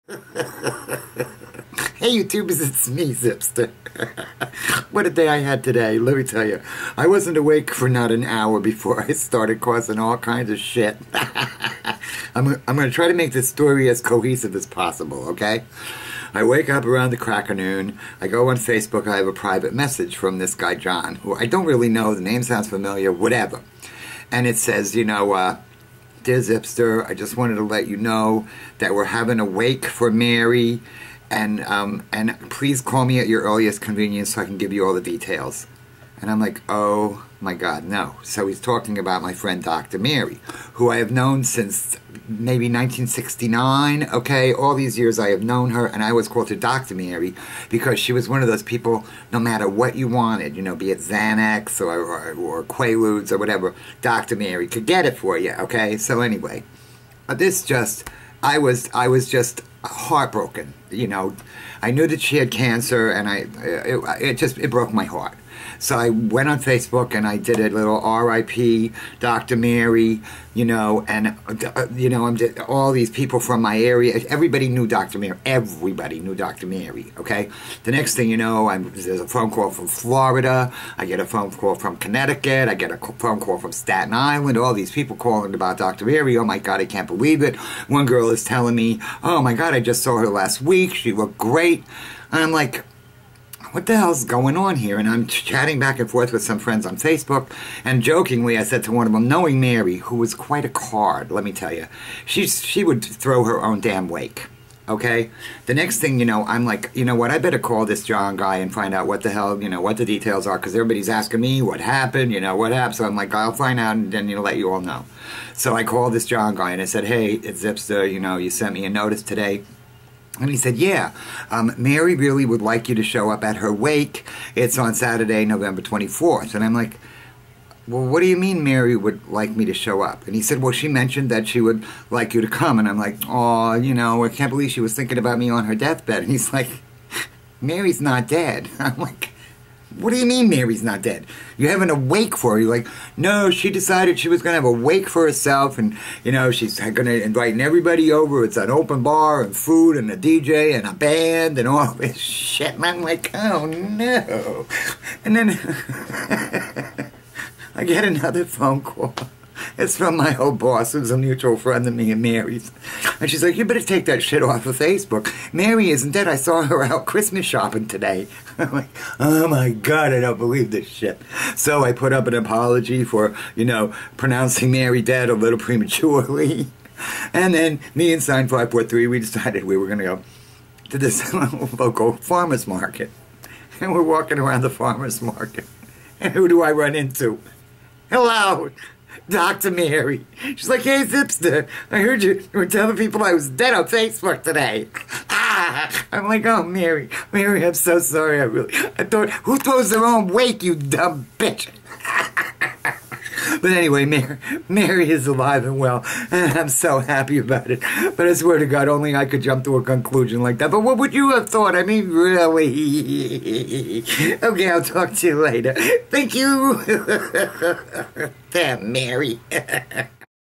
Hey YouTubers, it's me, Zipster. What a day I had today, let me tell you. I wasn't awake for not an hour before I started causing all kinds of shit. I'm going to try to make this story as cohesive as possible, okay? I wake up around the crack of noon, I go on Facebook, I have a private message from this guy John, who I don't really know, the name sounds familiar, whatever. And it says, you know, Dear Zipster, I just wanted to let you know that we're having a wake for Mary, and please call me at your earliest convenience so I can give you all the details. And I'm like, oh my God, no. So he's talking about my friend Dr. Mary, who I have known since maybe 1969, okay? All these years I have known her, and I always called her Dr. Mary because she was one of those people, no matter what you wanted, you know, be it Xanax or Quaaludes or whatever, Dr. Mary could get it for you, okay? So anyway, this just, I was just heartbroken, you know. I knew that she had cancer, and it broke my heart. So I went on Facebook and I did a little R.I.P. Dr. Mary, you know, and, you know, all these people from my area, everybody knew Dr. Mary. Everybody knew Dr. Mary, okay? The next thing you know, there's a phone call from Florida, I get a phone call from Connecticut, I get a phone call from Staten Island, all these people calling about Dr. Mary. Oh my God, I can't believe it. One girl is telling me, oh my God, I just saw her last week, she looked great. And I'm like, what the hell's going on here? And I'm chatting back and forth with some friends on Facebook, and jokingly I said to one of them, knowing Mary, who was quite a card, let me tell you, she would throw her own damn wake, okay? The next thing you know, I'm like, you know what, I better call this John guy and find out what the hell, you know, what the details are, because everybody's asking me what happened, you know, what happened. So I'm like, I'll find out and then, you know, let you all know. So I called this John guy and I said, hey, it's Zipster, you know, you sent me a notice today. And he said, yeah, Mary really would like you to show up at her wake. It's on Saturday, November 24th. And I'm like, well, what do you mean Mary would like me to show up? And he said, well, she mentioned that she would like you to come. And I'm like, oh, you know, I can't believe she was thinking about me on her deathbed. And he's like, Mary's not dead. I'm like, what do you mean Mary's not dead? You're having a wake for her. You're like, no, she decided she was going to have a wake for herself, and, you know, she's going to invite everybody over. It's an open bar and food and a DJ and a band and all this shit. And I'm like, oh, no. And then I get another phone call. It's from my old boss, who's a mutual friend of me and Mary's. And she's like, you better take that shit off of Facebook. Mary isn't dead. I saw her out Christmas shopping today. I'm like, oh my God, I don't believe this shit. So I put up an apology for, you know, pronouncing Mary dead a little prematurely. And then me and Sign 543, we decided we were going to go to this local farmer's market. And we're walking around the farmer's market. And who do I run into? Hello! Dr. Mary. She's like, hey, Zipster, I heard you were telling people I was dead on Facebook today. I'm like, oh, Mary, I'm so sorry. I thought, who throws their own wake, you dumb bitch? But anyway, Mary is alive and well, and I'm so happy about it. But I swear to God, only I could jump to a conclusion like that. But what would you have thought? I mean, really? Okay, I'll talk to you later. Thank you. Damn, Mary.